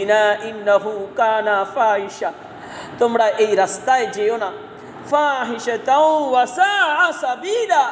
জিনা ইন্নাহু কানা ফাহিশা, তোমরা এই রাস্তায় যেও না। ফাহিশাতাও ওয়া সাআ সাবিলা,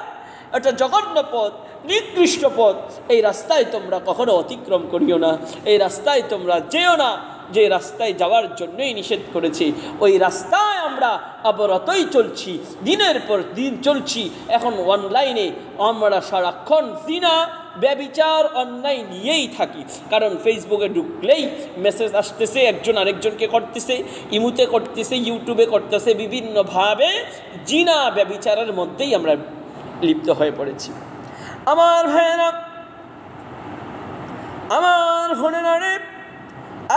এটা জঘন্য পথ, নিকৃষ্ট পথ। এই রাস্তায় তোমরা কখনো অতিক্রম করিও না, এই রাস্তায় তোমরা যেও না, যে রাস্তায় যাওয়ার জন্যই নিষেধ করেছি। ওই রাস্তায় আমরা অবরতই চলছি, দিনের পর দিন চলছি। এখন অনলাইনে আমরা সারাক্ষণ জিনা, ব্যভিচার, অন্যায় নিয়েই থাকি। কারণ ফেসবুকে ঢুকলেই মেসেজ আসতেছে, একজন আরেকজনকে করতেছে, ইমুতে করতেছে, ইউটিউবে করতেছে, বিভিন্নভাবে জিনা ব্যভিচারের মধ্যেই আমরা লিপ্ত হয়ে পড়েছি। আমার ভাইয়েরা, আমার বোনেরা রে,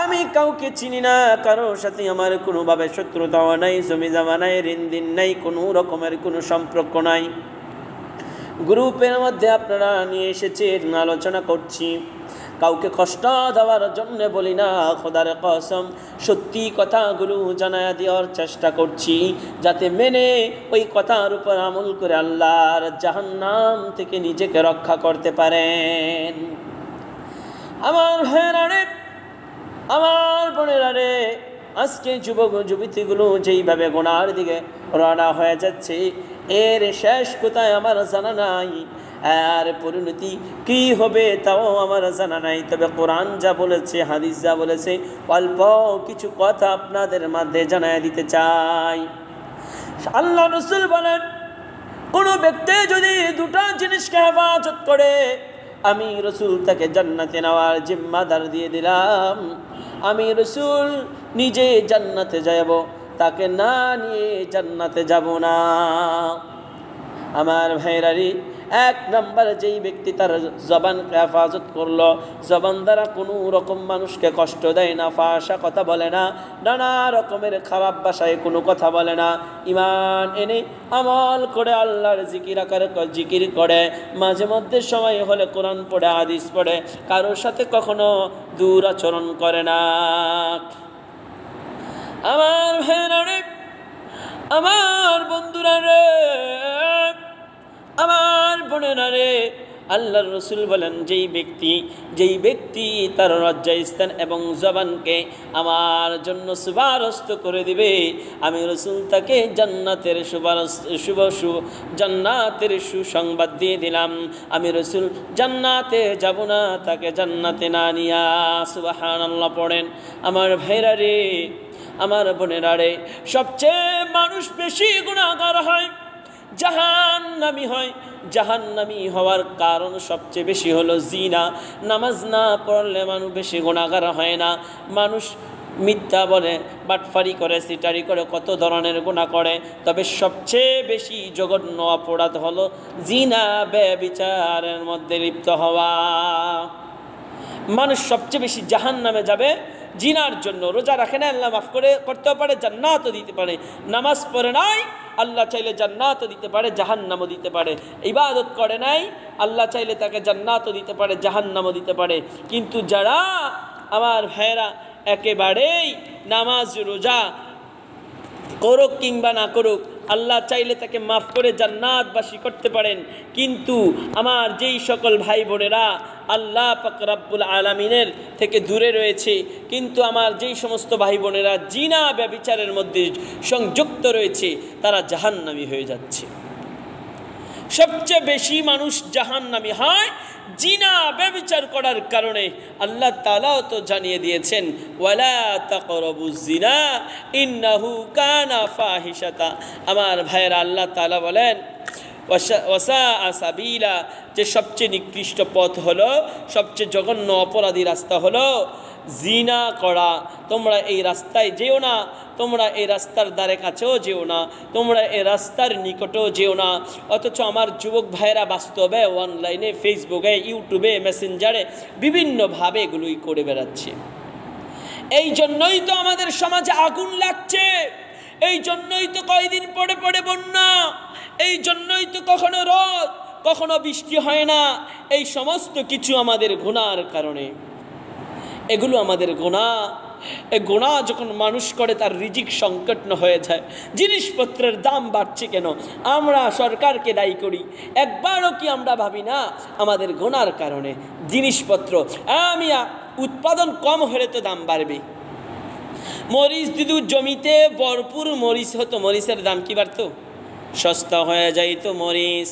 আমি কাউকে চিনি না, কারোর সাথে আমার কোনোভাবে শত্রুতাও নাই, জমি জমা নাই, ঋণ নাই, কোনো রকমের কোনো সম্পর্ক নাই। গ্রুপের মধ্যে আপনারা নিয়ে এসেছেন, আলোচনা করছি, কাউকে কষ্ট দেওয়ার জন্য বলি না। খোদার কসম, সত্যি কথাগুলো জানায়া দেওয়ার চেষ্টা করছি, যাতে মেনে ওই কথার উপর আমল করে আল্লাহর জাহান্নাম থেকে নিজেকে রক্ষা করতে পারেন। আমার ভাইয়েরা রে, আমার বোনেরা রে, আজকে যুবক যুবতীগুলো যেইভাবে গুনার দিকে রওনা হয়ে যাচ্ছে, এর শেষ কোথায় আমার জানা নাই, আর পরিণতি কি হবে তাও আমার জানা নাই। তবে কোরআন যা বলেছে, হাদিস যা বলেছে, অল্প কিছু কথা আপনাদের মধ্যে জানাই দিতে চাই। আল্লাহ রাসূল বলেন, কোনো ব্যক্তি যদি দুটা জিনিসকে হেফাজত করে, আমি রাসূল তাকে জান্নাতে নেওয়ার জিম্মাদার দিয়ে দিলাম। আমি রাসূল নিজে জান্নাতে যাব, তাকে না নিয়ে জান্নাতে যাব না। আমার ভাইরারি, এক নম্বর যেই ব্যক্তি তার জবানকে হেফাজত করলো, জবান দ্বারা কোনো রকম মানুষকে কষ্ট দেয় না, ফাঁসা কথা বলে না, নানা রকমের খারাপ ভাষায় কোনো কথা বলে না, ঈমান এনে আমল করে, আল্লাহর জিকির করে, মাঝে মধ্যে সময় হলে কোরআন পড়ে, হাদিস পড়ে, কারোর সাথে কখনো দুরাচরণ করে না। আমার ভাইরা রে, আমার বন্ধুরা রে, আমার বোনেরা রে, আল্লাহর রাসূল বলেন, যেই ব্যক্তি তার লজ্জাস্থান এবং জবানকে আমার জন্য সুপারিশ করে দিবে, আমি রাসূল তাকে জান্নাতের জান্নাতের সুসংবাদ দিয়ে দিলাম। আমি রাসূল জান্নাতে যাব না তাকে জান্নাতে না নিয়া। সুবহানাল্লাহ পড়েন। আমার ভাইরা রে, আমার বোনেরা রে, সবচেয়ে মানুষ বেশি গুনাহগার হয়, জাহান্নামী হয়। জাহান্নামী হওয়ার কারণ সবচেয়ে বেশি হলো জিনা। নামাজ না পড়লে মানুষ বেশি গুনাহগার হয় না। মানুষ মিথ্যা বলে, বাটফারি করে, সিটারি করে, কত ধরনের গুনাহ করে, তবে সবচেয়ে বেশি জঘন্য অপরাধ হলো জিনা, ব্যভিচারের মধ্যে লিপ্ত হওয়া। মানুষ সবচেয়ে বেশি জাহান্নামে যাবে জিনার জন্য। রোজা রাখে না, আল্লাহ মাফ করতেও পারে, জান্নাতও দিতে পারে। নামাজ পড়ে নাই, আল্লাহ চাইলে জান্নাতও দিতে পারে, জাহান্নামও দিতে পারে। ইবাদত করে নাই, আল্লাহ চাইলে তাকে জান্নাতও দিতে পারে, জাহান্নামও দিতে পারে। কিন্তু যারা আমার ভাইয়েরা একেবারেই নামাজ রোজা করুক কিংবা না করুক, আল্লাহ চাইলে তাকে মাফ করে জান্নাতবাসী করতে পারেন। কিন্তু আমার যেই সকল ভাই বোনেরা আল্লাহ পাক রব্বুল আলামিনের থেকে দূরে রয়েছে, কিন্তু আমার যেই সমস্ত ভাই বোনেরা জিনা ব্যভিচারের মধ্যে সংযুক্ত রয়েছে, তারা জাহান্নামী হয়ে যাচ্ছে। সবচেয়ে বেশি মানুষ জাহান্নামী হয় জিনা ব্যভিচার করার কারণে। আল্লাহ তাআলাও তো জানিয়ে দিয়েছেন, ওয়ালা তাকরাবুজ জিনা ইন্নাহু কানা ফাহিশাতা। আমার ভাইয়েরা, আল্লাহ তাআলা বলেন ওয়াসাআ সাবিলা, যে সবচেয়ে নিকৃষ্ট পথ হলো, সবচেয়ে জঘন্য অপরাধী রাস্তা হলো জিনা করা। তোমরা এই রাস্তায় যেও না, তোমরা এই রাস্তার দ্বারে কাছেও যেও না, তোমরা এই রাস্তার নিকটেও যেও না। অথচ আমার যুবক ভাইয়েরা বাস্তবে অনলাইনে, ফেসবুকে, ইউটিউবে, মেসেঞ্জারে বিভিন্নভাবে এগুলোই করে বেড়াচ্ছে। এই জন্যই তো আমাদের সমাজে আগুন লাগছে, এই জন্যই তো কয়েকদিন পরে পরে বন্যা, এই জন্যই তো কখনো রোদ, কখনো বৃষ্টি হয় না। এই সমস্ত কিছু আমাদের গুনার কারণে। এগুলো আমাদের গুনাহ। এই গুনাহ যখন মানুষ করে, তার রিজিক সংকট হয়ে যায়। জিনিসপত্রের দাম বাড়ছে কেন? আমরা সরকারকে দায়ী করি, একবারও কি আমরা ভাবি না আমাদের গুনার কারণে জিনিসপত্র। আমি উৎপাদন কম হলে তো দাম বাড়বে। মরিচ যদি জমিতে ভরপুর মরিচ হতো, মরিচের দাম কি বাড়তো? সস্তা হয়ে যাইতো মরিচ।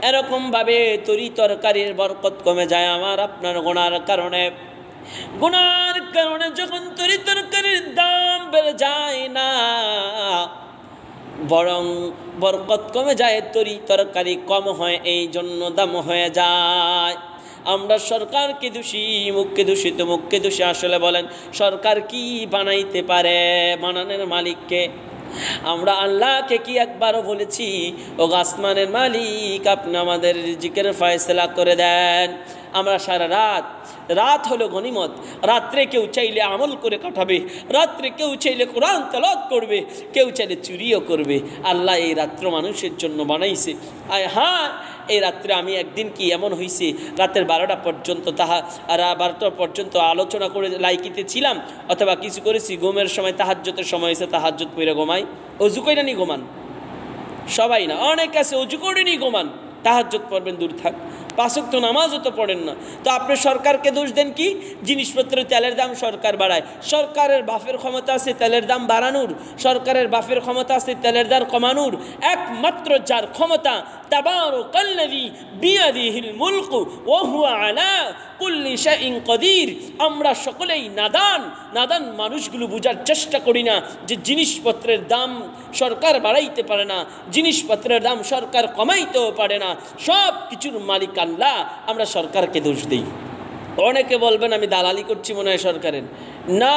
এরকমভাবে তরি তরকারির বরকত কমে যায় আমার আপনার গুনার কারণে। গুনার কারণে যখন তরি তরকারির দাম বেড়ে যায় না, বরং বরকত কমে যায়, তরি তরকারি কম হয়, এই জন্য দাম হয়ে যায়। আমরা সরকারকে দোষী, মুখকে দূষিত, মুখকে দোষী। আসলে বলেন সরকার কি বানাইতে পারে? বানানোর মালিককে। আমরা আল্লাহকে কি একবারও বলেছি ও আসমানের মালিক আপনি আমাদের রিজিকের ফয়সালা করে দেন? আমরা সারা রাত হলো গনিমত। রাত্রে কেউ চাইলে আমল করে কাটাবে, রাত্রে কেউ চাইলে কোরআন তেলাওয়াত করবে, কেউ চাইলে চুরিও করবে। আল্লাহ এই রাত্র মানুষের জন্য বানাইছে। আর হ্যাঁ, এই রাত্রে আমি একদিন কি এমন হয়েছে, রাতের 12টা পর্যন্ত 12টা পর্যন্ত আলোচনা করে লাইকিতে ছিলাম, অথবা কিছু করেছি, ঘুমের সময় তাহাজ্জুদের সময় হয়েছে, তাহাজ্জুদ পড়ে ঘুমাই। অজু কইরা নি ঘুমান? সবাই না, অনেক আছে অজু করে নি ঘুমান। তাহাজ্জুদ পড়বেন দূর থাক, 5 ওয়াক্ত নামাজও তো পড়েন না। তো আপনি সরকারকে দোষ দেন কি? জিনিসপত্রের তেলের দাম সরকার বাড়ায়। সরকারের বাফের ক্ষমতা আছে তেলের দাম বাড়ানোর, সরকারের বাফের ক্ষমতা আছে তেলের দাম কমানোর। একমাত্র যার ক্ষমতা, তাবারাকাল্লাযী বিয়াদিহিল মুলকু ওয়া হুয়া আলা কুল্লি শাইইন কাদির। আমরা সকলেই নাদান মানুষগুলো বোঝার চেষ্টা করি না যে জিনিসপত্রের দাম সরকার বাড়াইতে পারে না, জিনিসপত্রের দাম সরকার কমাইতেও পারে না, সব কিছুর মালিক আল্লাহ। আমরা সরকারকে দোষ দিই। অনেকে বলবেন আমি দালালি করছি মনে হয় সরকারের। না,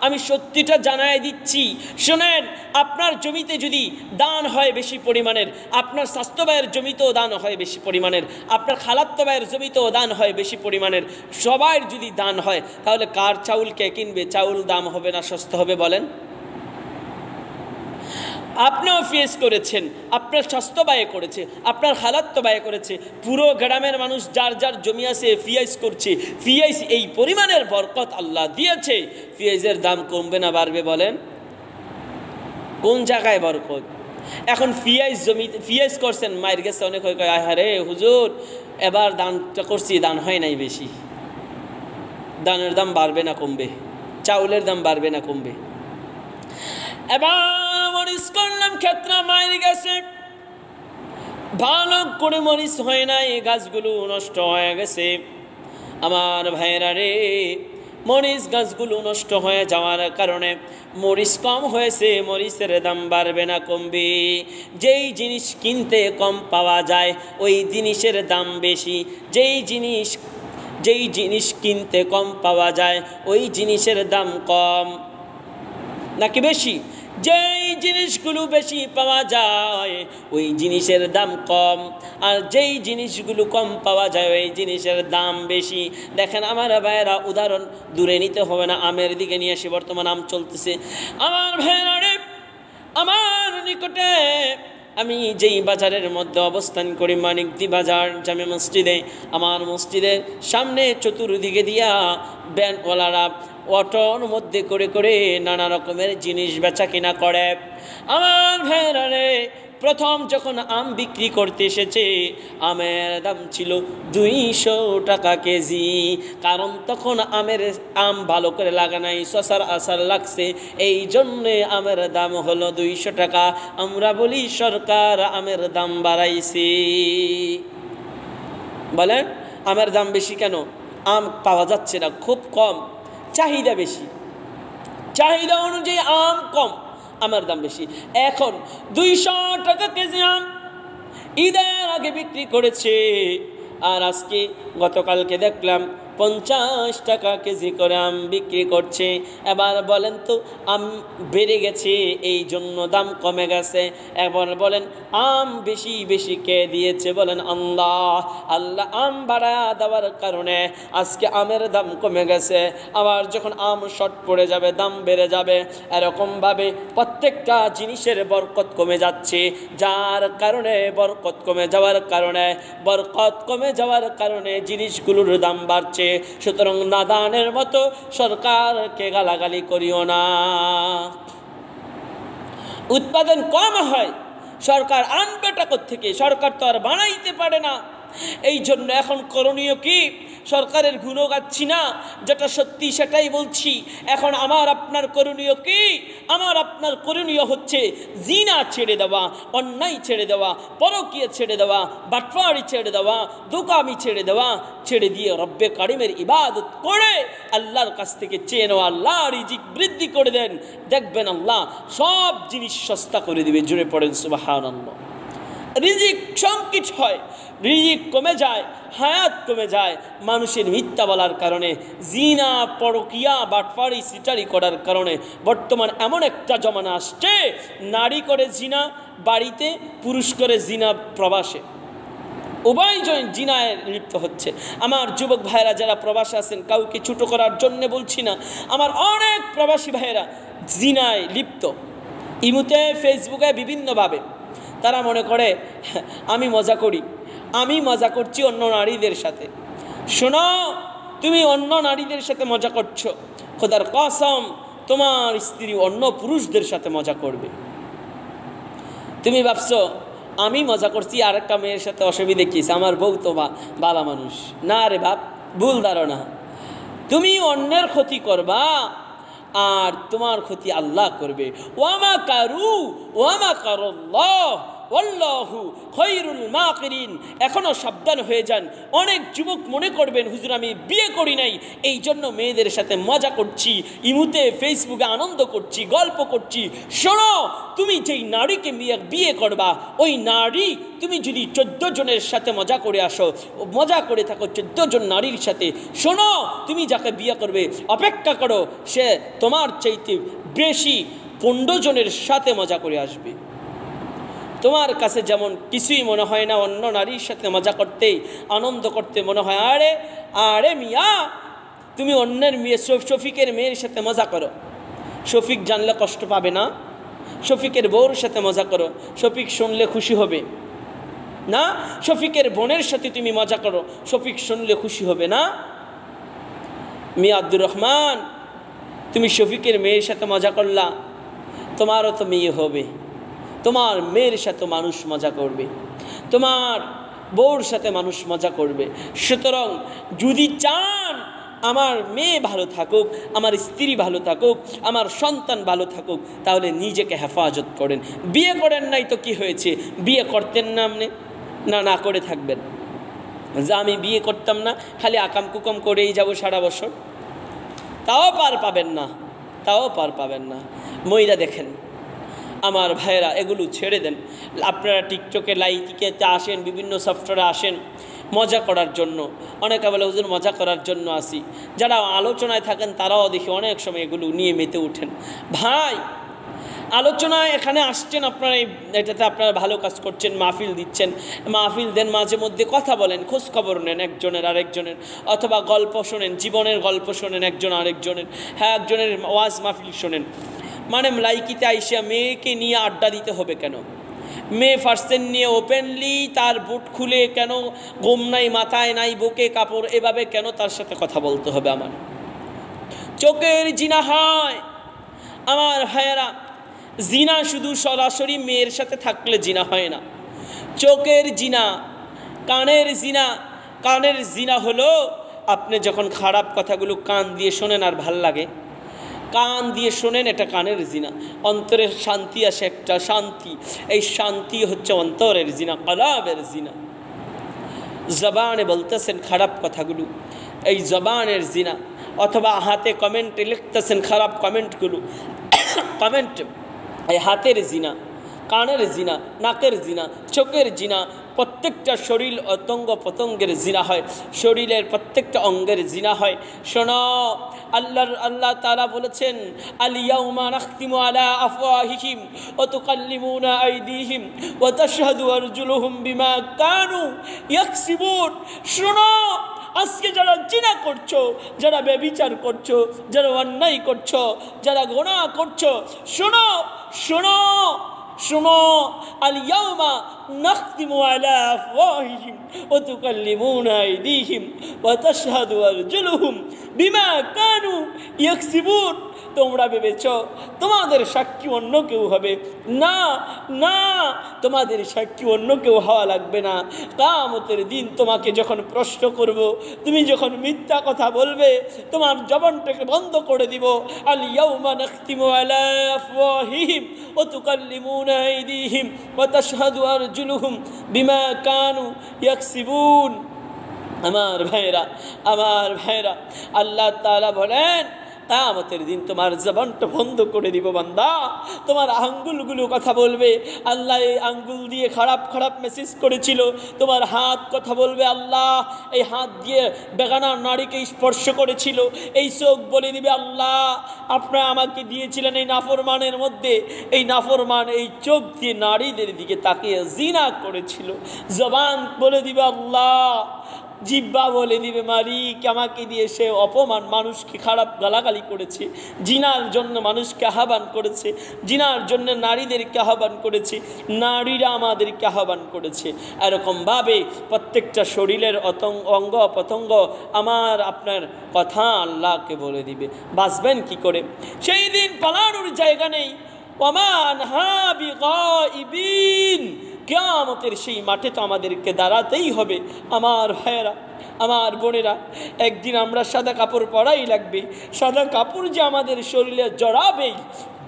আমি সত্যিটা জানাই দিচ্ছি। শোনেন, আপনার জমিতে যদি দান হয় বেশি পরিমাণের, আপনার স্বাস্থ্য ব্যয়ের জমিতেও দান হয় বেশি পরিমাণের, আপনার খালাত্ত ব্যয়ের জমিতেও দান হয় বেশি পরিমাণের, সবার যদি দান হয়, তাহলে কার চাউল কে কিনবে? চাউল দাম হবে না সস্তা হবে? বলেন। আপনিও ফেস করেছেন, আপনার স্বাস্থ্য ব্যয় করেছে, আপনার হালাত্ত ব্যয় করেছে। পুরো গ্রামের মানুষ যার যার জমি আছে ফিয়াইজ করছে। ফিয়াইজ এই পরিমাণের বরকত আল্লাহ দিয়েছে, ফিয়াইজের দাম কমবে না বাড়বে? বলেন কোন জায়গায় বরকত? এখন ফিয়াইজ করছেন, মায়ের গেছে অনেক হয়ে কয় আহারে হুজুর এবার দানটা করছি, দান হয় নাই বেশি। দানের দাম বাড়বে না কমবে? চাউলের দাম বাড়বে না কমবে? এবার মরিচ করলাম ক্ষেত্রে, মায়ের গেছে ভালো করে মরিচ হয় নাই, গাছগুলো নষ্ট হয়ে গেছে। আমার ভাইরা রে, মরিচ গাছগুলো নষ্ট হয়ে যাওয়ার কারণে মরিচ কম হয়েছে, মরিচের দাম বাড়বে না কমবে? যেই জিনিস কিনতে কম পাওয়া যায় ওই জিনিসের দাম বেশি, যেই জিনিস কিনতে কম পাওয়া যায় ওই জিনিসের দাম কম নাকি বেশি? যেই জিনিসগুলো বেশি পাওয়া যায় ওই জিনিসের দাম কম, আর যেই জিনিসগুলো কম পাওয়া যায় ওই জিনিসের দাম বেশি। দেখেন আমার ভাইয়েরা, উদাহরণ দূরে নিতে হবে না, আমের দিকে নিয়ে আসি। বর্তমান আম চলতেছে। আমার ভাইয়েরা রে, আমার নিকটে আমি যেই বাজারের মধ্যে অবস্থান করি, মানিকদি বাজার জামে মসজিদে, আমার মসজিদের সামনে চতুর্দিকে দিয়া ব্যানওয়ালারা অটোর মধ্যে করে করে নানা রকমের জিনিস বেচা কিনা করে। আমার ভাইয়েরা রে, প্রথম যখন আম বিক্রি করতে এসেছে, আমের দাম ছিল 200 টাকা কেজি। কারণ তখন আম ভালো করে লাগা নাই, শশার আসার লাগছে, এই জন্যে আমের দাম হলো 200 টাকা। আমরা বলি সরকার আমের দাম বাড়াইছে। বলেন আমের দাম বেশি কেন? আম পাওয়া যাচ্ছে না, খুব কম, চাহিদা বেশি, চাহিদা অনুযায়ী আম কম, আমার দাম বেশি। এখন 200 টাকা কেজি আম ঈদের আগে বিক্রি করেছে, আর আজকে গতকালকে দেখলাম 50 টাকা কেজি করে আম বিক্রি করছে। এবার বলেন তো, আম বেড়ে গেছে এই জন্য দাম কমে গেছে? এবার বলেন আম বেশি বেশি কে দিয়েছে? বলেন আল্লাহ। আল্লাহ আম বাড়া দেওয়ার কারণে আজকে আমের দাম কমে গেছে। আবার যখন আম শর্ট পড়ে যাবে দাম বেড়ে যাবে। এরকমভাবে প্রত্যেকটা জিনিসের বরকত কমে যাচ্ছে, যার কারণে বরকত কমে যাওয়ার কারণে জিনিসগুলোর দাম বাড়ছে। সুতরাং নাদানের মতো সরকারকে গালাগালি করিও না। উৎপাদন কম হয়, সরকার আনবে টাকা থেকে? সরকার তো আর বানাইতে পারে না। এই জন্য এখন করণীয় কি? সরকারের গুণও গাচ্ছি না, যেটা সত্যি সেটাই বলছি। এখন আমার আপনার করণীয় কি? আমার আপনার করণীয় হচ্ছে জিনা ছেড়ে দেওয়া, অন্যায় ছেড়ে দেওয়া, পরকীয়া ছেড়ে দেওয়া, বাটফারি ছেড়ে দেওয়া, দোকামি ছেড়ে দেওয়া, ছেড়ে দিয়ে রব্বে কারিমের ইবাদত করে আল্লাহর কাছ থেকে চেয়ে নেওয়া। আল্লাহ রিজিক বৃদ্ধি করে দেন, দেখবেন আল্লাহ সব জিনিস সস্তা করে দিবে। জুড়ে পড়েন সুবহানাল্লাহ। রিজিক সংকট হয়, রিজিক কমে যায়, হায়াত কমে যায় মানুষের মিথ্যা বলার কারণে, জিনা পরকিয়া বাটফারি সিটারি করার কারণে। বর্তমান এমন একটা জমানা আসছে, নারী করে জিনা বাড়িতে, পুরুষ করে জিনা প্রবাসে, উভয়জন জিনায় লিপ্ত হচ্ছে। আমার যুবক ভাইয়েরা যারা প্রবাসে আছেন, কাউকে ছোটো করার জন্যে বলছি না, আমার অনেক প্রবাসী ভাইয়েরা জিনায় লিপ্ত। ইমুতে ফেসবুকে বিভিন্নভাবে তারা মনে করে আমি মজা করি, আমি মজা করছি অন্য নারীদের সাথে। শোনো, তুমি অন্য নারীদের সাথে মজা করছো, খোদার কসম তোমার স্ত্রী অন্য পুরুষদের সাথে মজা করবে। তুমি ভাবছো আমি মজা করছি আর একটা মেয়ের সাথে, অসুবিধে কি, আমার বউ তো বালা মানুষ। না রে বাপ, ভুল ধারণা। তুমি অন্যের ক্ষতি করবা আর তোমার ক্ষতি আল্লাহ করবে। ওয়ামা কারু ওয়ামা কারুল্লাহ ওয়াল্লাহু খায়রুল মাকিরিন। এখনও সাবধান হয়ে যান। অনেক যুবক মনে করবেন হুজুর আমি বিয়ে করি নাই, এই জন্য মেয়েদের সাথে মজা করছি, ইমুতে ফেসবুকে আনন্দ করছি, গল্প করছি। শোনো, তুমি যেই নারীকে বিয়ে করবা, ওই নারী তুমি যদি 14 জনের সাথে মজা করে আসো, মজা করে থাকো 14 জন নারীর সাথে, শোনো তুমি যাকে বিয়ে করবে অপেক্ষা করো, সে তোমার চাইতে বেশি 15 জনের সাথে মজা করে আসবে। তোমার কাছে যেমন কিছুই মনে হয় না অন্য নারীর সাথে মজা করতে, আনন্দ করতে, মনে হয় আরে আরে মিয়া তুমি অন্যের মেয়ে শফিকের মেয়ের সাথে মজা করো, শফিক জানলে কষ্ট পাবে না? শফিকের বউর সাথে মজা করো, শফিক শুনলে খুশি হবে না? শফিকের বোনের সাথে তুমি মজা করো, শফিক শুনলে খুশি হবে না? মিয়া আব্দুর রহমান, তুমি শফিকের মেয়ের সাথে মজা করলা, তোমারও তো মেয়ে হবে, তোমার মেয়ের সাথে মানুষ মজা করবে, তোমার বউর সাথে মানুষ মজা করবে। সুতরাং যদি চান আমার মেয়ে ভালো থাকুক, আমার স্ত্রী ভালো থাকুক, আমার সন্তান ভালো থাকুক, তাহলে নিজেকে হেফাজত করেন। বিয়ে করেন নাই তো কি হয়েছে? বিয়ে করতেন না আপনি? না করে থাকবেন যে আমি বিয়ে করতাম না, খালি আকাম কুকম করেই যাব সারা বছর, তাও পার পাবেন না, তাও পার পাবেন না। মহিলা দেখেন আমার ভাইয়েরা, এগুলো ছেড়ে দেন। আপনারা টিকটকে লাইকে আসেন, বিভিন্ন সফটওয়্যারে আসেন মজা করার জন্য, অনেকে বলে হুজুর মজা করার জন্য আসি। যারা আলোচনায় থাকেন তারাও দেখি অনেক সময় এগুলো নিয়ে মেতে ওঠেন। ভাই, আলোচনায় এখানে আসছেন আপনারা, এটাতে আপনারা ভালো কাজ করছেন, মাহফিল দিচ্ছেন, মাহফিল দেন, মাঝে মধ্যে কথা বলেন, খোঁজ খবর নেন একজনের আরেকজনের, অথবা গল্প শোনেন, জীবনের গল্প শোনেন একজন আরেকজনের, হ্যাঁ একজনের ওয়াজ মাহফিল শোনেন। মানে লাইকিতে আইসা মেয়েকে নিয়ে আড্ডা দিতে হবে কেন? মেয়ে ফার্সেন নিয়ে ওপেনলি তার বুট খুলে কেন, গোম নাই, মাথায় নাই, বুকে কাপড়, এভাবে কেন তার সাথে কথা বলতে হবে? আমার চোখের জিনা হয়। আমার ভাইয়েরা, জিনা শুধু সরাসরি মেয়ের সাথে থাকলে জিনা হয় না, চোখের জিনা, কানের জিনা। কানের জিনা হলো আপনি যখন খারাপ কথাগুলো কান দিয়ে শোনেন আর ভাল লাগে, কান দিয়ে শোনেন, এটা কানের জিনা। অন্তরের শান্তি আসে একটা শান্তি, এই শান্তি হচ্ছে অন্তরের জিনা, কলবের জিনা। জবানে বলতেছেন খারাপ কথাগুলো, এই জবানের জিনা। অথবা হাতে কমেন্টে লিখতেছেন খারাপ কমেন্টগুলো, কমেন্ট, এই হাতের জিনা, কানের জিনা, নাকের জিনা, চোখের জিনা। প্রত্যেকটা শরীর অঙ্গ প্রত্যঙ্গের জিনা হয়, শরীরের প্রত্যেকটা অঙ্গের জিনা হয়। শোনো, আল্লাহ তাআলা বলেছেন আল ইয়াউমা নাখতিমু আলা আফওয়াহিহিম ওয়া তুকাল্লিমুনা আইদিহিম ওয়া তাশহাদু আরজুলুহুম বিমা কানু ইয়াকসিবুন। শোনো, আজকে যারা জিনা করছো, যারা ব্যভিচার করছো, যারা অন্যায় করছো, যারা গুনাহ করছো, শোনো শোনো শোনো, আল ইয়াউমা نختم على أفواههم وتكلمنا أيديهم وتشهد أرجلهم بما كانوا يكسبون তোমরা ভেবেছো তোমাদের সাক্ষী অন্য কেউ হবে না, না, তোমাদের সাক্ষী অন্য কেউ হওয়া লাগবে না। কিয়ামতের দিন তোমাকে যখন প্রশ্ন করব, তুমি যখন মিথ্যা কথা বলবে, তোমার জবানটাকে বন্ধ করে দিব। আল ইয়াউমা নাখতিমু আলা আফওয়াহিহিম ওয়া তুকাল্লিমুনা আইদিহিম ওয়া তাশহাদু আরজুলুহুম বিমা কানু ইয়াকসিবুন। আমার ভাইরা, আমার ভাইরা, আল্লাহ তাআলা বলেন কিয়ামতের দিন তোমার জবানটা বন্ধ করে দিব বান্দা, তোমার আঙ্গুলগুলো কথা বলবে। আল্লাহ এই আঙ্গুল দিয়ে খারাপ খারাপ মেসেজ করেছিল। তোমার হাত কথা বলবে, আল্লাহ এই হাত দিয়ে বেগানা নারীকে স্পর্শ করেছিল। এই চোখ বলে দিবে, আল্লাহ আপনারা আমাকে দিয়েছিলেন এই নাফরমানের মধ্যে, এই নাফরমান এই চোখ দিয়ে নারীদের দিকে তাকিয়ে জিনা করেছিল। জবান বলে দিবে আল্লাহ, জিহ্বা বলে দিবে মালিক আমাকে দিয়ে সে অপমান, মানুষকে খারাপ গালাগালি করেছে, জিনার জন্য মানুষকে আহ্বান করেছে, জিনার জন্য নারীদেরকে আহ্বান করেছে, নারীরা আমাদেরকে আহ্বান করেছে। এরকমভাবে প্রত্যেকটা শরীরের অঙ্গ প্রত্যঙ্গ আমার আপনার কথা আল্লাহকে বলে দিবে। বাঁচবেন কি করে? সেই দিন পালানোর জায়গা নেই। ওমান হাবি গাইবিন, কিয়ামতের সেই মাঠে তো আমাদেরকে দাঁড়াতেই হবে। আমার ভাইয়েরা, আমার বোনেরা, একদিন আমরা সাদা কাপড় পরাই লাগবে। সাদা কাপড় যে আমাদের শরীরে জড়াবেই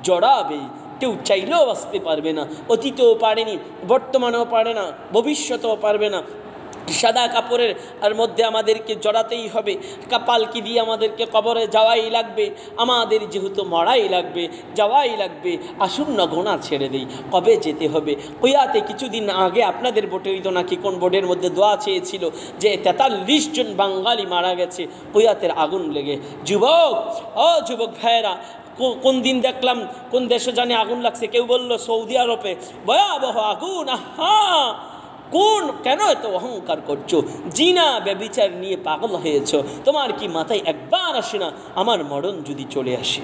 জড়াবেই, কেউ চাইলেও বাঁচতে পারবে না। অতীতেও পারেনি, বর্তমানেও পারে না, ভবিষ্যতেও পারবে না। সাদা কাপড়ের আর মধ্যে আমাদেরকে জড়াতেই হবে। পালকি দিয়ে আমাদেরকে কবরে যাওয়াই লাগবে। আমাদের যেহেতু মরাই লাগবে, যাওয়াই লাগবে, আসুন না গোনা ছেড়ে দেই। কবে যেতে হবে? কুয়াতে কিছুদিন আগে আপনাদের বোটে হইতো নাকি কোন বোর্ডের মধ্যে দোয়া চেয়েছিল যে 43 জন বাঙালি মারা গেছে কুয়াতের আগুন লেগে। যুবক, ও যুবক ভাইয়েরা, কোন দিন দেখলাম কোন দেশে জানে আগুন লাগছে, কেউ বলল সৌদি আরবে ভয়াবহ আগুন। আহা, কেন এত অহংকার করছো? জিনা ব্যভিচার নিয়ে পাগল হয়েছ? তোমার কি মাথায় একবার আসে না আমার মরণ যদি চলে আসে?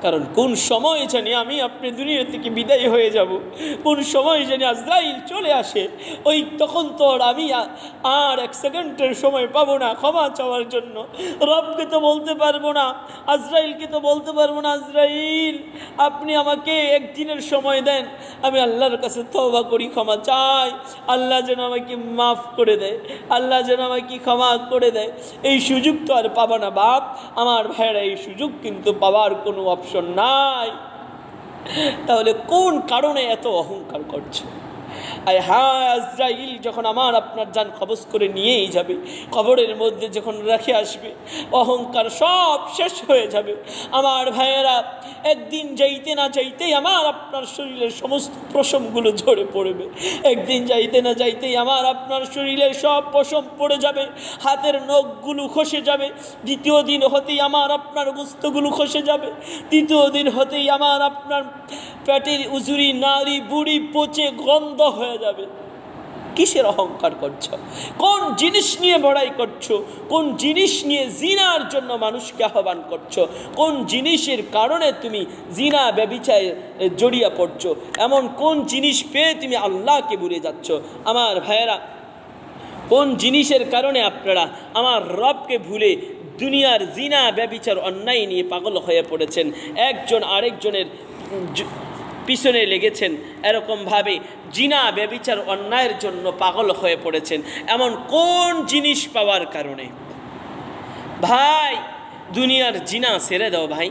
কারণ কোন সময় জানি আমি আপনি দুনিয়া থেকে বিদায় হয়ে যাব, কোন সময় জানি আজরাইল চলে আসে, ওই তখন তো আমি আর 1 সেকেন্ডের সময় পাবো না ক্ষমা চাওয়ার জন্য। রবকে তো বলতে পারবো না, আজরাইলকে তো বলতে পারবো না, আজরাইল আপনি আমাকে একদিনের সময় দেন, আমি আল্লাহর কাছে তওবা করি, ক্ষমা চাই, আল্লাহ যেন আমাকে মাফ করে দেয়, আল্লাহ যেন আমাকে ক্ষমা করে দেয়। এই সুযোগ তো আর পাবো না বাপ। আমার ভাইয়েরা, এই সুযোগ কিন্তু পাওয়ার কোনো অপশন নাই। তাহলে কোন কারণে এত অহংকার করছো? আয় হায়, আজরাইল যখন আমার আপনার জান কবজ করে নিয়েই যাবে, কবরের মধ্যে যখন রেখে আসবে, অহংকার সব শেষ হয়ে যাবে। আমার ভাইয়েরা, একদিন যাইতে না যাইতেই আমার আপনার শরীরের সমস্ত পশমগুলো ঝরে পড়বে। একদিন যাইতে না যাইতেই আমার আপনার শরীরের সব পশম পড়ে যাবে, হাতের নখগুলো খসে যাবে। দ্বিতীয় দিন হতেই আমার আপনার গোস্তগুলো খসে যাবে। তৃতীয় দিন হতেই আমার আপনার পেটের উজুরি, নারী, বুড়ি পচে গন্ধ হয়ে যাবে। কিসের অহংকার করছো? কোন জিনিস নিয়ে বড়াই করছো? কোন জিনিস নিয়ে জিনার জন্য মানুষকে আহ্বান করছো? কোন জিনিসের কারণে তুমি জিনা ব্যভিচারে জড়িয়ে পড়ছো? এমন কোন জিনিস পেয়ে তুমি আল্লাহকে ভুলে যাচ্ছ? আমার ভাইয়েরা, কোন জিনিসের কারণে আপনারা আমার রবকে ভুলে দুনিয়ার জিনা ব্যভিচার অন্যায় নিয়ে পাগল হয়ে পড়েছেন? একজন আরেকজনের পিছনে লেগেছেন, এরকমভাবে জিনা ব্যভিচার অন্যায়ের জন্য পাগল হয়ে পড়েছেন। এমন কোন জিনিস পাওয়ার কারণে? ভাই, দুনিয়ার জিনা ছেড়ে দাও ভাই।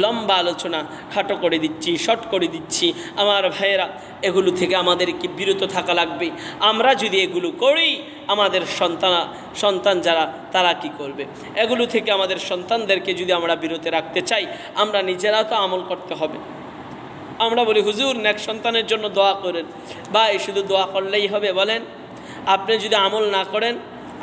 লম্বা আলোচনা খাটো করে দিচ্ছি, শর্ট করে দিচ্ছি। আমার ভাইয়েরা, এগুলো থেকে আমাদেরকে বিরত থাকা লাগবে। আমরা যদি এগুলো করি, আমাদের সন্তান যারা তারা কি করবে? এগুলো থেকে আমাদের সন্তানদেরকে যদি আমরা বিরত রাখতে চাই, আমরা নিজেরা তো আমল করতে হবে। আমরা বলি হুজুর নেক সন্তানের জন্য দোয়া করেন। ভাই, শুধু দোয়া করলেই হবে? বলেন, আপনি যদি আমল না করেন,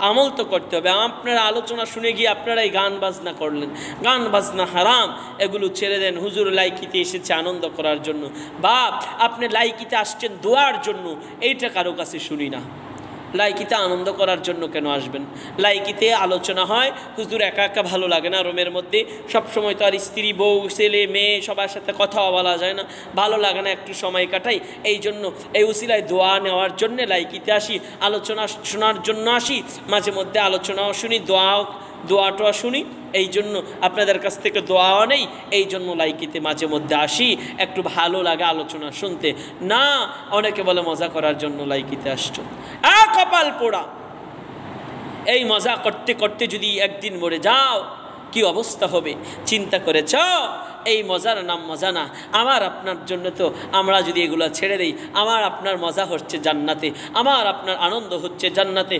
আমল তো করতে হবে। আপনারা আলোচনা শুনে গিয়ে আপনারা এই গান বাজনা করলেন, গান বাজনা হারাম, এগুলো ছেড়ে দেন। হুজুর লাইকিতে এসেছে আনন্দ করার জন্য। বাপ, আপনি লাইকিতে আসছেন দোয়ার জন্য, এইটা কারো কাছে শুনি না। লাইকিতে আনন্দ করার জন্য কেন আসবেন? লাইকিতে আলোচনা হয়, হুজুর একা একা ভালো লাগে না, রুমের মধ্যে সবসময় তো আর স্ত্রী বউ ছেলে মেয়ে সবার সাথে কথাও বলা যায় না, ভালো লাগে না, একটু সময় কাটাই। এই জন্য এই উসিলায় দোয়া নেওয়ার জন্যে লাইকিতে আসি, আলোচনা শোনার জন্য আসি, মাঝে মধ্যে আলোচনাও শুনি, দোয়াটা শুনি। এই জন্য আপনাদের কাছ থেকে দোয়াও নেই, এই জন্য লাইকিতে মাঝে মধ্যে আসি, একটু ভালো লাগে আলোচনা শুনতে। না, অনেকে বলে মজা করার জন্য লাইকিতে আসছো। কপাল পোড়া! এই মজা করতে করতে যদি একদিন মরে যাও কি অবস্থা হবে চিন্তা করেছ? এই মজার নাম মজা না। আমার আপনার জন্য তো আমরা যদি এগুলো ছেড়ে দিই, আমার আপনার মজা হচ্ছে জান্নাতে, আমার আপনার আনন্দ হচ্ছে জান্নাতে।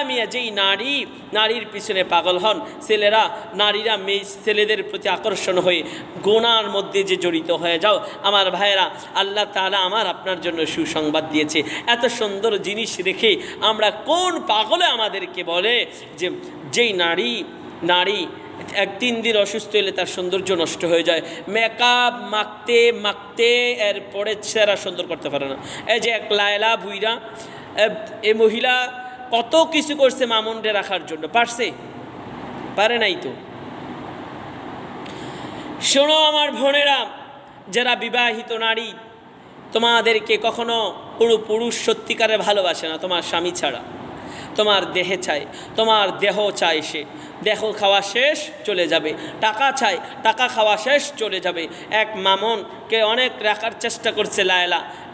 মিয়া, যেই নারীর পিছনে পাগল হন ছেলেরা, নারীরা মেয়ে ছেলেদের প্রতি আকর্ষণ হয়ে গুনার মধ্যে যে জড়িত হয়ে যাও, আমার ভাইয়েরা, আল্লাহ তাআলা আমার আপনার জন্য সুসংবাদ দিয়েছে। এত সুন্দর জিনিস রেখে আমরা কোন পাগলে আমাদেরকে বলে যে যেই নারী 1-3 দিন অসুস্থ হলে তার সৌন্দর্য নষ্ট হয়ে যায়, মেকআপ মাখতে এরপরে চেহারা সুন্দর করতে পারে না। এই যে এক লায়লা বুইরা, এই মহিলা কত কিছু করছে মামুনরে রাখার জন্য, পারে নাই তো। শোনো আমার বোনেরা, যারা বিবাহিত নারী, তোমাদেরকে কখনো কোনো পুরুষ সত্যিকারে ভালোবাসে না তোমার স্বামী ছাড়া। তোমার দেহে চাই, তোমার দেহ চাই, সে দেহ খাওয়া শেষ চলে যাবে, টাকা চাই, টাকা খাওয়া শেষ চলে যাবে। এক মামুনকে অনেক রাখার চেষ্টা করছে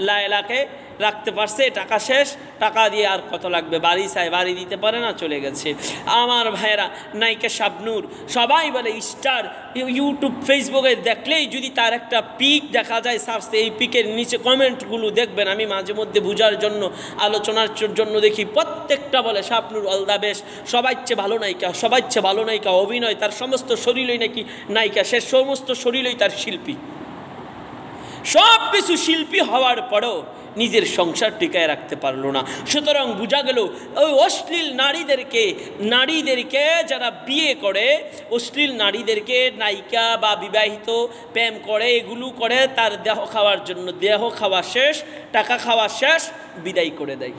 লায়লাকে রাখতে পারছে, টাকা শেষ, টাকা দিয়ে আর কত লাগবে, বাড়ি চাই, বাড়ি দিতে পারে না, চলে গেছে। আমার ভাইয়েরা, নায়িকা শাবনূর, সবাই বলে স্টার, ইউটিউব ফেসবুকে দেখলেই যদি তার একটা পিক দেখা যায় সার্চে, এই পিকের নিচে কমেন্টগুলো দেখবেন, আমি মাঝে মধ্যে বোঝার জন্য আলোচনার জন্য দেখি, প্রত্যেকটা বলে শাবনূর অল দ্য বেস্ট, সবাই চেয়ে ভালো নায়িকা, অভিনয়, তার সমস্ত শরীরই নাকি নায়িকা, সে সমস্ত শরীরই তার শিল্পী। সব কিছু শিল্পী হওয়ার পরেও নিজের সংসার টিকায় রাখতে পারলো না। সুতরাং বোঝা গেল ওই অশ্লীল নারীদেরকে যারা বিয়ে করে, অশ্লীল নারীদেরকে নায়িকা বা বিবাহিত প্রেম করে, এগুলো করে তার দেহ খাওয়ার জন্য। দেহ খাওয়া শেষ, টাকা খাওয়া শেষ, বিদায় করে দেয়।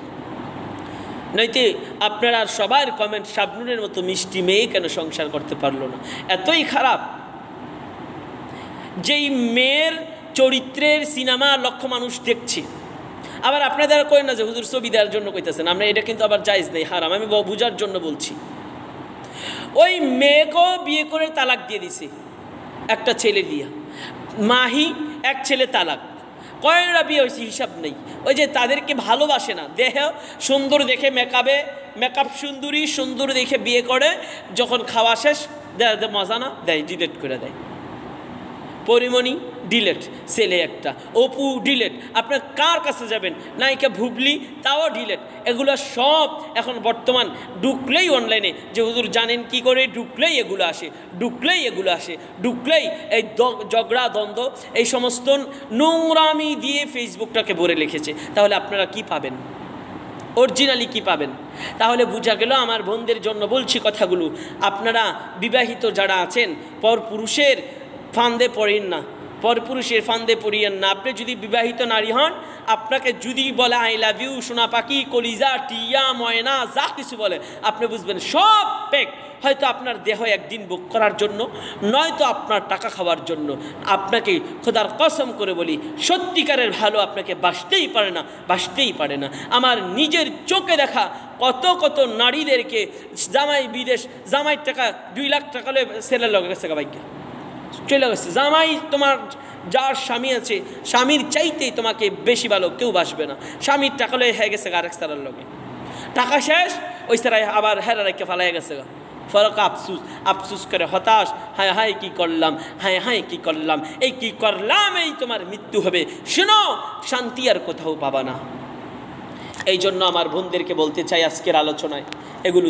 নইতে আপনারা সবার কমেন্ট, শাবনূরের মতো মিষ্টি মেয়ে কেন সংসার করতে পারলো না, এতই খারাপ। যেই মেয়ের চরিত্রের সিনেমা লক্ষ মানুষ দেখছে, আবার আপনারা কই না যে হুজুর ছবি দেওয়ার জন্য কইতেছেন, আমরা এটা কিন্তু আবার জায়েজ নেই, হারাম, আমি বুঝার জন্য বলছি। ওই মেয়েকেও বিয়ে করে তালাক দিয়ে দিছে একটা ছেলে দিয়া, মাহি এক ছেলে তালাক, কয়রা বিয়ে হয়েছে হিসাব নেই। ওই যে তাদেরকে ভালোবাসে না, দেহ সুন্দর দেখে মেকআপ সুন্দর দেখে বিয়ে করে, যখন খাওয়া শেষ মজা না দেয়, ডিলেট করে দেয়। পরিমণি ডিলেট, ছেলে একটা, অপু ডিলেট, আপনার কার কাছে যাবেন, নায়িকা ভুবলি তাও ডিলেট। এগুলো সব এখন বর্তমান ঢুকলেই অনলাইনে, যে হুজুর জানেন কি করে, ঢুকলেই এগুলো আসে, ঢুকলেই এই ঝগড়া দ্বন্দ্ব, এই সমস্ত নোংরামি দিয়ে ফেসবুকটাকে ভরে লিখেছে। তাহলে আপনারা কি পাবেন? অরিজিনালি কি পাবেন? তাহলে বোঝা গেল, আমার বোনদের জন্য বলছি কথাগুলো, আপনারা বিবাহিত যারা আছেন, পরপুরুষের ফান্দে পড়েন না, পরপুরুষের ফান্দে পড়িয়েন না। আপনি যদি বিবাহিত নারী হন, আপনাকে যদি বলে আই লাভ ইউ, সোনা পাখি, কলিজা, টিয়া, ময়না, যা কিছু বলে, আপনি বুঝবেন সব পেক। হয়তো আপনার দেহ একদিন ভোগ করার জন্য, নয়তো আপনার টাকা খাওয়ার জন্য। আপনাকে খোদার কসম করে বলি, সত্যিকারের ভালো আপনাকে বাসতেই পারে না। আমার নিজের চোখে দেখা কত নারীদেরকে জামাইয়ের টাকা 2 লাখ টাকা ছেলের লগে গেছে, বাইকে চলে গেছে। জামাই তোমার যার স্বামী আছে, স্বামীর চাইতেই তোমাকে বেশি ভালো কেউ বাসবে না। স্বামীর টাকা লয়ে হয়ে গেছে আরেক তারার লগে, টাকা শেষ, ওই তারাই আবার হেরা রেখে ফালাই গেছে। ফরক আফসুস করে হতাশ, হায় কি করলাম, এই কি করলাম, এই তোমার মৃত্যু হবে। শোনো, শান্তি আর কোথাও পাবা না। এই জন্য আমার বোনদেরকে বলতে চাই আজকের আলোচনায়, এগুলো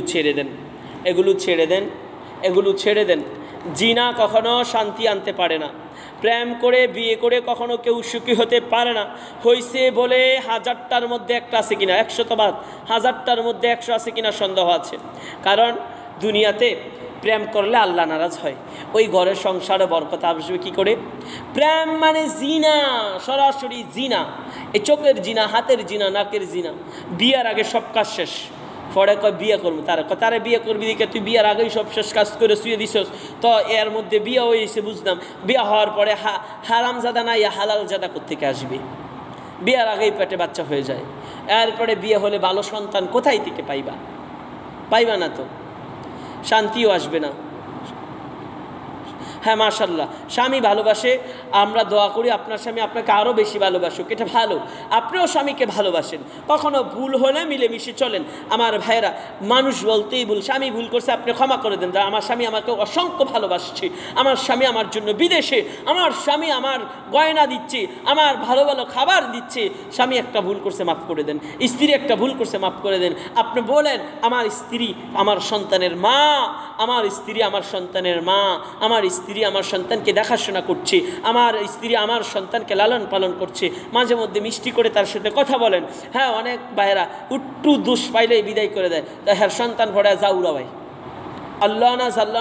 ছেড়ে দেন। জিনা কখনো শান্তি আনতে পারে না, প্রেম করে বিয়ে করে কখনো কেউ সুখী হতে পারে না। হইছে বলে 1000টার মধ্যে একটা আছে কিনা, 100 তো বাদ, 1000টার মধ্যে 100 আছে কিনা সন্দেহ আছে। কারণ দুনিয়াতে প্রেম করলে আল্লাহ নারাজ হয়, ওই ঘরের সংসারে বরকত আসবে কি করে? প্রেম মানে জিনা, সরাসরি জিনা, এই চোখের জিনা, হাতের জিনা, নাকের জিনা। বিয়ার আগে সব কাজ শেষ, পরে কয় বিয়ে করবো, তারে বিয়ে করবি দিকে তুই বিয়ার আগেই সব শেষ কাজ করে শুয়ে দিছস, তো এর মধ্যে বিয়ে হয়েছে বুঝলাম, বিয়ে হওয়ার পরে হারামজাদা না ইয়া হালাল জাদা কোত্থেকে আসবে? বিয়ার আগেই পেটে বাচ্চা হয়ে যায়, এরপরে বিয়ে হলে ভালো সন্তান কোথায় থেকে পাইবা না, তো শান্তিও আসবে না। হ্যাঁ মাশাল্লাহ, স্বামী ভালোবাসে, আমরা দোয়া করি আপনার স্বামী আপনাকে আরও বেশি ভালোবাসুক, এটা ভালো, আপনিও স্বামীকে ভালোবাসেন, কখনো ভুল হলে মিলেমিশে চলেন। আমার ভাইয়েরা, মানুষ বলতেই ভুল, স্বামী ভুল করছে আপনি ক্ষমা করে দেন, আমার স্বামী আমাকে অসংখ্য ভালোবাসছে, আমার স্বামী আমার জন্য বিদেশে, আমার স্বামী আমার গয়না দিচ্ছে, আমার ভালো ভালো খাবার দিচ্ছে, স্বামী একটা ভুল করছে মাফ করে দেন, স্ত্রী একটা ভুল করছে মাফ করে দেন। আপনি বলেন আমার স্ত্রী আমার সন্তানের মা, আমার স্ত্রী আমার সন্তানের মা, আমার স্ত্রী আমার সন্তানকে দেখাশোনা করছে, আমার স্ত্রী আমার সন্তানকে লালন পালন করছে, মাঝে মধ্যে মিষ্টি করে তার সাথে কথা বলেন। হ্যাঁ, অনেক ভাইয়েরা একটু দোষ পাইলেই বিদায় করে দেয়, তাই হ্যাঁ সন্তান ভরা যাউরা ভাই, আল্লাহ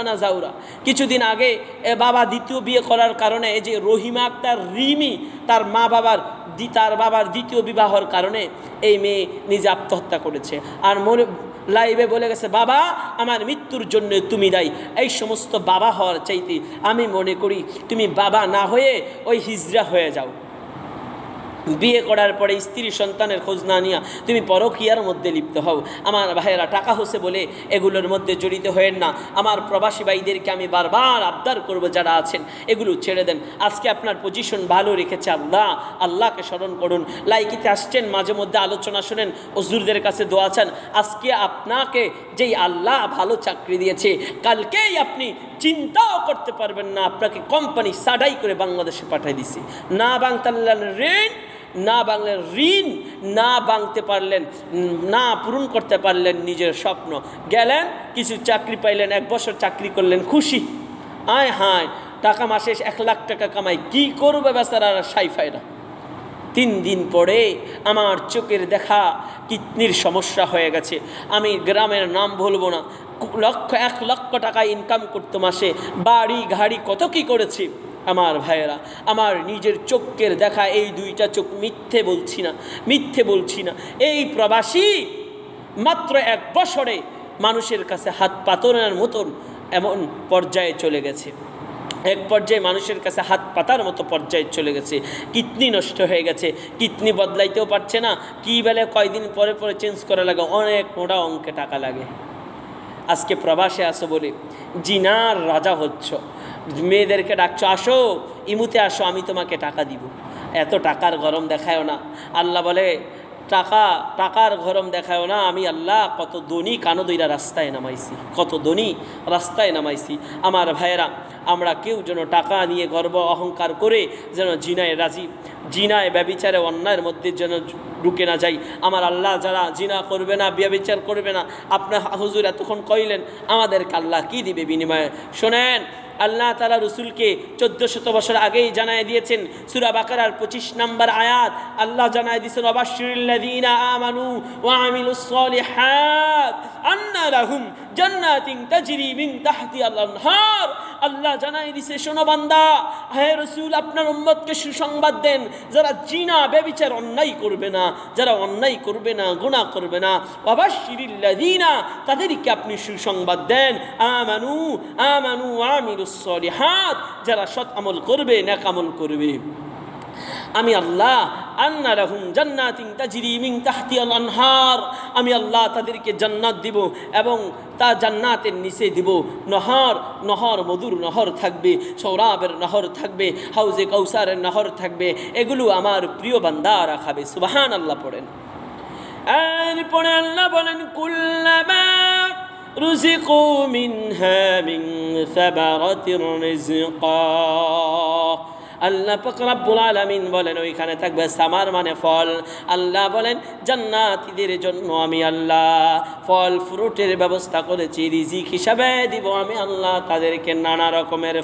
না যাউরা। কিছুদিন আগে বাবা দ্বিতীয় বিয়ে করার কারণে, এই যে রহিমা আক্তার রিমি, তার বাবার দ্বিতীয় বিবাহর কারণে এই মেয়ে নিজে আত্মহত্যা করেছে, আর লাইভে বলে গেছে বাবা আমার মৃত্যুর জন্য তুমি দায়ী। এই সমস্ত বাবা হওয়ার চাইতে আমি মনে করি তুমি বাবা না হয়ে ওই হিজড়া হয়ে যাও, বিয়ে করার পরে স্ত্রী সন্তানের খোঁজ না নিয়া তুমি পরকীয়ার মধ্যে লিপ্ত হও। আমার ভাইয়েরা, টাকা হচ্ছে বলে এগুলোর মধ্যে জড়িত হয়েন না। আমার প্রবাসী ভাইদেরকে আমি বারবার আবদার করব, যারা আছেন এগুলো ছেড়ে দেন। আজকে আপনার পজিশন ভালো রেখেছে আল্লাহ, আল্লাহকে স্মরণ করুন। লাইকিতে আসছেন, মাঝে মধ্যে আলোচনা শোনেন, হুজুরদের কাছে দোয়া চান। আজকে আপনাকে যেই আল্লাহ ভালো চাকরি দিয়েছে, কালকেই আপনি চিন্তাও করতে পারবেন না আপনাকে কোম্পানি সাডাই করে বাংলাদেশে পাঠিয়ে দিছে। না বাংলার ঋণ, না বাংলার ঋণ না ভাঙতে পারলেন, না পূরণ করতে পারলেন নিজের স্বপ্ন, গেলেন কিছু চাকরি পাইলেন, 1 বছর চাকরি করলেন, খুশি, আয় হায় টাকা মাসে 1 লাখ টাকা কামাই, কি করবে বেচারা সাইফাইরা। 3 দিন পরে আমার চোখের দেখা কিডনির সমস্যা হয়ে গেছে, আমি গ্রামের নাম বলবো না, 1 লক্ষ টাকা ইনকাম করতে মাসে, বাড়ি গাড়ি কত কি করেছি। আমার ভাইয়েরা, আমার নিজের চোখের দেখা এই 2টা চোখ, মিথ্যে বলছি না। এই প্রবাসী মাত্র 1 বছরে মানুষের কাছে হাত পাতনের মতন এমন পর্যায়ে চলে গেছে, এক পর্যায়ে মানুষের কাছে হাত পাতার মতো পর্যায়ে চলে গেছে। কিডনি নষ্ট হয়ে গেছে, কিডনি বদলাইতেও পারছে না, কি বলে কয়দিন পরে চেঞ্জ করা লাগে, অনেক মোটা অঙ্কে টাকা লাগে। আজকে প্রবাসে আসো বলে জিনার রাজা হচ্ছ, মেয়েদেরকে ডাকছো আসো ইমুতে আসো, আমি তোমাকে টাকা দিব, এত টাকার গরম দেখায়ও না। আল্লাহ বলে টাকার গরম দেখায়ও না, আমি আল্লাহ কত ধনী কানদইরা রাস্তায় নামাইছি। আমার ভাইয়েরা, আমরা কেউ যেন টাকা নিয়ে গর্ব অহংকার করে যেন জিনায় রাজি, জিনায় ব্যভিচারে অন্যায়ের মধ্যে যেন ঢুকে না যাই। আমার আল্লাহ যারা জিনা করবে না, ব্যভিচার করবে না, আপনার হুজুর এতক্ষণ কইলেন আমাদেরকে আল্লাহ কি দিবে বিনিময়ে? শোনেন, আল্লাহ তাআলা রাসূলকে 1400 বছর আগেই জানায় দিয়েছেন। সূরা বাকারার 25 নম্বর আয়াত আল্লাহ জানায় দিয়েছেন, ওয়াবাশশিরিল্লাযীনা আমানু ওয়া আমিলুস সলিহাত আন্না লাহুম জান্নাতিন তাজরি মিন তাহতিহাল আনহার। আল্লাহ জানায় দিয়েছে, শোনো বান্দা, হে রাসূল আপনার উম্মতকে সুসংবাদ দেন, যারা জিনা ব্যভিচার অন্যায় করবে না, যারা অন্যায় করবে না, গুনাহ করবে না, ওয়াবাশশিরিল্লাযীনা তাদেরকে আপনি সুসংবাদ দেন, আমানু ওয়া আমিলুস সলিহাত যারা সৎ আমল করবে, নেক আমল করবে, আমি আল্লাহ আন্না লাহুম জান্নাতিন তাজরি মিন তাহতিহাল আনহার, আমি আল্লাহ তাদেরকে জান্নাত দিব এবং তা জান্নাতের নিচে দিব নহর, মধুর নহর থাকবে, সৌরাবের নহর থাকবে, হাউজে কাউসারের নহর থাকবে, এগুলো আমার প্রিয় বান্দারা খাবে। সুবহানাল্লাহ পড়েন। এরপরে আল্লাহ বলেন, কুল্লামা রুজিকু মিনহা মিন সামারাতির রিজকা। আল্লাহ পাক রব্বুল আলামিন বলেন, ওইখানে থাকবে সামার মানে ফল। আল্লাহ বলেন জান্নাতীদের জন্য আমি আল্লাহ ফল ফ্রুটের ব্যবস্থা করেছি, রিজিক হিসাবে দিব আমি আল্লাহ তাদেরকে নানা রকমের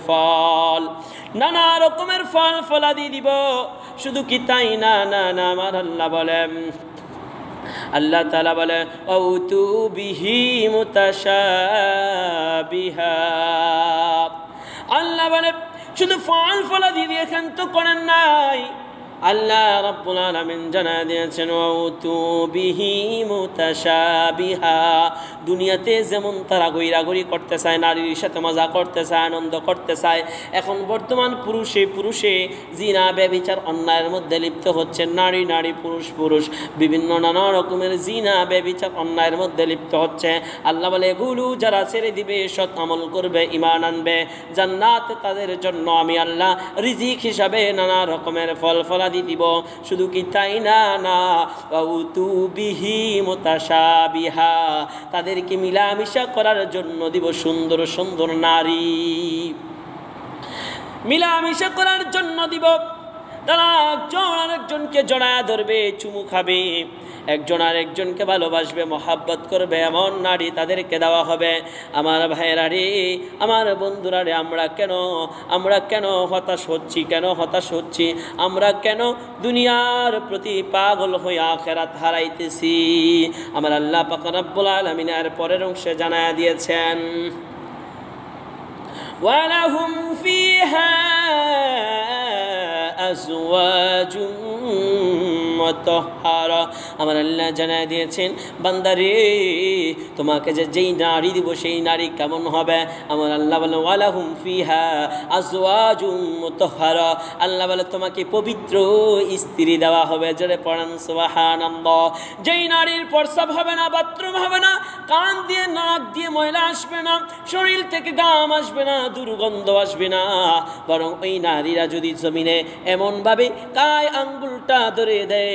ফল ফলাদি দিব। শুধু কি তাই না, আমার আল্লাহ বলেন আল্লাহ তাআলা বলে আউতু বিহি মুতাশাবিহা। আল্লাহ বলে শুধু ফল ফলাদি দিয়ে ক্ষান্ত করেন নাই, আল্লাহ রাব্বুল আলামিন জানায় দিয়েছেন আউতু বিহি মুতাশাবিহা। দুনিয়াতে যেমন তারা গৈরাগরি করতে চায়, নারীর সাথে মজা করতে চায়, আনন্দ করতে চায়, এখন বর্তমান পুরুষে জিনা ব্যভিচার অন্যায়ের মধ্যে লিপ্ত হচ্ছে। নারী নারী, পুরুষ পুরুষ, বিভিন্ন নানা রকমের জিনা ব্যভিচার অন্যায়ের মধ্যে লিপ্ত হচ্ছে। আল্লাহ বলে এগুলো যারা ছেড়ে দিবে, সৎ আমল করবে, ঈমান আনবে, জান্নাত তাদের জন্য আমি আল্লাহ রিজিক হিসাবে নানা রকমের ফল ফলাদি দিব। শুধু কি তাই না, আউতু বিহি মুতাশাবিহা, তাদেরকে মিলামিশা করার জন্য দিব সুন্দর সুন্দর নারী, মিলামিশা করার জন্য দিব। তারা একজন আরেকজনকে জড়ায়া ধরবে, চুমু খাবে, একজন আরেকজনকে ভালোবাসবে, মহাব্বত করবে, এমন নারী তাদেরকে দেওয়া হবে। আমার ভাইয়েরা রে, আমার বন্ধুরা রে, আমরা কেন হতাশ হচ্ছি, আমরা কেন দুনিয়ার প্রতি পাগল হয়ে আখিরাত হারাইতেছি? আমার আল্লাহ পাক রব্বুল আলামিন এর পরের অংশে জানায়া দিয়েছেন ওয়ালাহুম ফিহা আজওয়াজুম মুতাহহারা। আমার আল্লাহ জানায় দিয়েছেন বান্দারে, তোমাকে যেই নারী দিব সেই নারী কেমন হবে? আমার আল্লাহ বলেন ওয়ালাহুম ফিহা আজওয়াজুম মুতাহহারা। আল্লাহ বলে তোমাকে পবিত্র স্ত্রী দেওয়া হবে। জোরে পড়েন সুবহানাল্লাহ। যেই নারীর প্রস্রাব হবে না, বাথরুম হবে না, কান দিয়ে নাক দিয়ে ময়লা আসবে না, শরীর থেকে ঘাম আসবে না, দুর্গন্ধ আসবে না, বরং ওই নারীরা যদি জমিনে এমনভাবে গায়ে আঙ্গুলটা ধরে দেয়,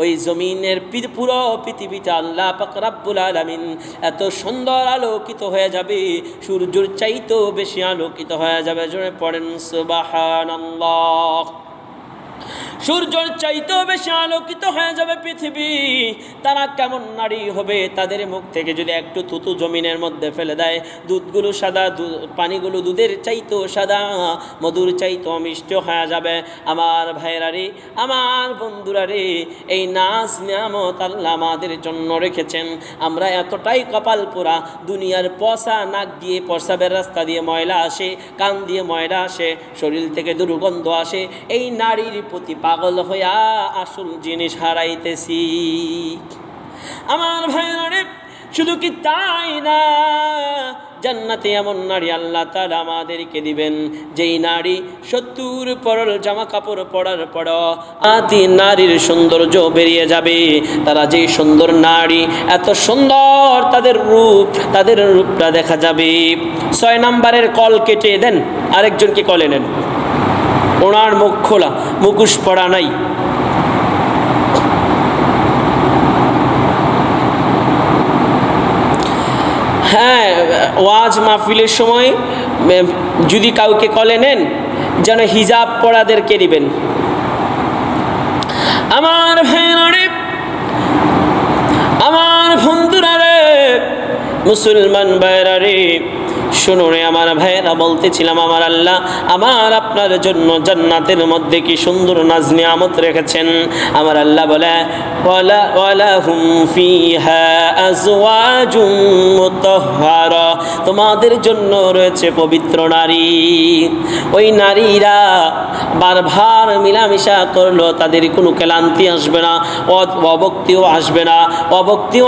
ওই জমিনের পুরো পৃথিবীটা আল্লাহ পাক রব্বুল আলামিন এত সুন্দর আলোকিত হয়ে যাবে, সূর্যের চাইতেও বেশি আলোকিত হয়ে যাবে। জোরে পড়েন সুবহানাল্লাহ। সূর্যের চাইতেও বেশি আলোকিত হয়ে যাবে পৃথিবী। তারা কেমন নারী হবে? তাদের মুখ থেকে যদি একটু থুতু জমিনের মধ্যে ফেলে দেয়, দুধগুলো সাদা, পানিগুলো দুধের চাইতেও সাদা, মধুর চাইতেও মিষ্টি হয়ে যাবে। আমার ভাইয়েরা রে, আমার বন্ধুরা রে, এই নাজ নিয়ামত আল্লাহ আমাদের জন্য রেখেছেন। আমরা এতটাই কপাল পোড়া, দুনিয়ার পচা নাক দিয়ে, প্রস্রাবের রাস্তা দিয়ে ময়লা আসে, কান দিয়ে ময়লা আসে, শরীর থেকে দুর্গন্ধ আসে, এই নারীর প্রতি পাগল হইয়া আসল জিনিস হারাইতেছি। আমার ভাইরা, শুধু কি তাই না, জান্নাতে এমন নারী আল্লাহ তাআলা আমাদেরকে দিবেন, যেই নারী 70 পরল জামা কাপড় পরার পর আতি নারীর সৌন্দর্য বেরিয়ে যাবে। তারা যেই সুন্দর নারী, এত সুন্দর তাদের রূপটা দেখা যাবে। 6 নম্বরের কল কেটে দেন, আরেকজনকে কলে নেন। ওনার মুখ খোলা, মুখোশ পরা নাই। হ্যাঁ, ওয়াজ মাহফিলের সময় যদি কাউকে কলে নেন, যেন হিজাব পরাদেরকে দিবেন। আমার ভাইরা রে, আমার বন্ধুরা রে, মুসলমান ভাইরা রে, শুনো রে আমার ভাইয়েরা, বলতেছিলাম আমার আল্লাহ আমার আপনার জন্য জান্নাতের মধ্যে কি সুন্দর নাজ নিয়ামত রেখেছেন। আমার আল্লাহ বলে ওয়ালাহুম ফিহা আজওয়াজুম মুতাহহারা, তোমাদের জন্য রয়েছে পবিত্র নারী। ওই নারীরা বারবার মিলামিশা করলো, তাদের কোনো ক্লান্তি আসবে না, অবক্তিও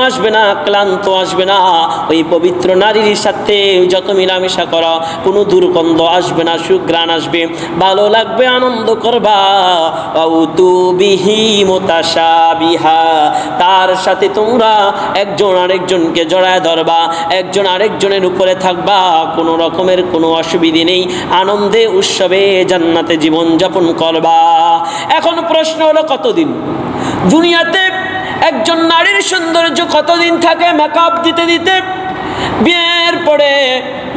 আসবে না, ক্লান্ত আসবে না। ওই পবিত্র নারীর সাথে যত মিলামিশা করা, কোনো দুর্গন্ধ আসবে না, সুঘ্রাণ আসবে, ভালো লাগবে, আনন্দ করবা। আউতু বিহি মুতাশাবিহা, তার সাথে তোমরা একজন আরেকজনকে জড়ায় ধরবা, একজন আরেকজনের উপরে থাকবা, কোনো রকমের কোনো অসুবিধে নেই, আনন্দে উৎসবে জান্নাতে জীবন যাপন করবা। এখন প্রশ্ন হলো, কতদিন দুনিয়াতে একজন নারীর সৌন্দর্য কতদিন থাকে? মেকআপ দিতে দিতে বিয়ের পরে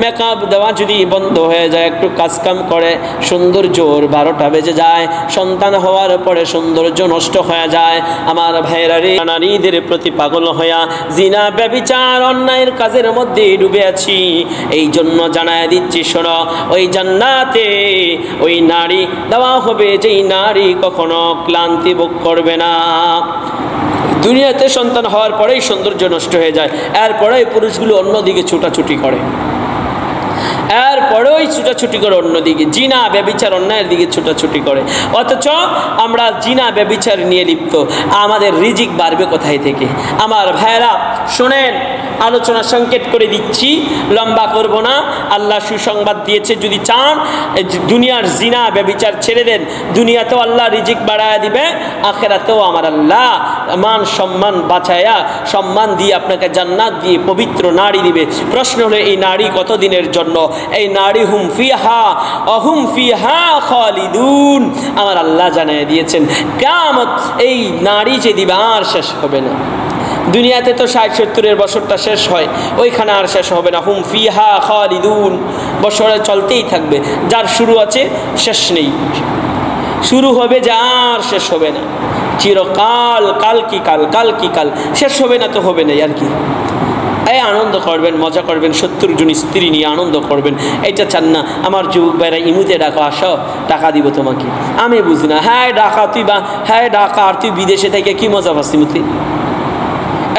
মেকআপ দেওয়া যদি বন্ধ হয়ে যায়, একটু কাজকাম করে, সৌন্দর্য 12টা বেজে যায়, সন্তান হওয়ার পরে সৌন্দর্য নষ্ট হয়ে যায়। আমার ভাইয়েরা রে, নারীদের প্রতি পাগল হইয়া জিনা ব্যভিচার অন্যায়ের কাজের মধ্যে ডুবে আছি। এই জন্য জানায় দিচ্ছি, শোনো, ওই জান্নাতে ওই নারী দেওয়া হবে যেই নারী কখনো ক্লান্তি ভোগ করবে না। দুনিয়াতে সন্তান হওয়ার পরেই সৌন্দর্য নষ্ট হয়ে যায়, এরপরেই পুরুষগুলো অন্যদিকে ছুটাছুটি করে, এরপরেই ছুটাছুটি করে অন্যদিকে, জিনা ব্যভিচার অন্যায়ের দিকে ছুটাছুটি করে। অথচ আমরা জিনা ব্যভিচার নিয়ে লিপ্ত, আমাদের রিজিক বাড়বে কোথায় থেকে? আমার ভাইয়েরা শোনেন, আলোচনা সংকেত করে দিচ্ছি, লম্বা করব না। আল্লাহ সুসংবাদ দিয়েছে, যদি চান দুনিয়ার জিনা ব্যভিচার ছেড়ে দেন, দুনিয়াতেও আল্লাহ রিজিক বাড়ায়া দিবে, আখেরাতেও আমার আল্লাহ মান সম্মান বাঁচায়া সম্মান দিয়ে আপনাকে জান্নাত দিয়ে পবিত্র নারী দিবে। প্রশ্ন হলো এই নারী কতদিনের জন্য? এই নারী হুম ফিহা অহুম ফিহা খালিদুন, আমার আল্লাহ জানিয়ে দিয়েছেন কিয়ামত এই নারী যে দিবে আর শেষ হবে না। দুনিয়াতে তো ৬০-৭০ বছরটা শেষ হয়, ওইখানে আর শেষ হবে না। হুম ফিহা খালিদুন, বছরে চলতেই থাকবে, যার শুরু আছে শেষ নেই, শুরু হবে যে আর শেষ হবে না, চিরকাল, কাল কি কাল, কাল কি কাল, শেষ হবে না তো হবে না আর কি। এই আনন্দ করবেন, মজা করবেন, ৭০ জন স্ত্রী নিয়ে আনন্দ করবেন, এটা চান না? আমার যুবক ভাইরা ইমুতে ডাকা, আসো টাকা দিব তোমাকে। আমি বুঝি না, হ্যাঁ ডাকা তুই, বা হ্যাঁ ডাকা, আর তুই বিদেশে থেকে কি মজা পাচ্ছি মুতি?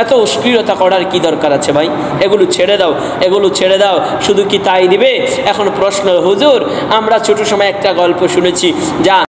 এত অশ্লীলতা করার কি দরকার আছে ভাই? এগুলো ছেড়ে দাও, এগুলো ছেড়ে দাও। শুধু কি তাই দিবে? এখন প্রশ্ন, হুজুর আমরা ছোট সময় একটা গল্প শুনেছি, যা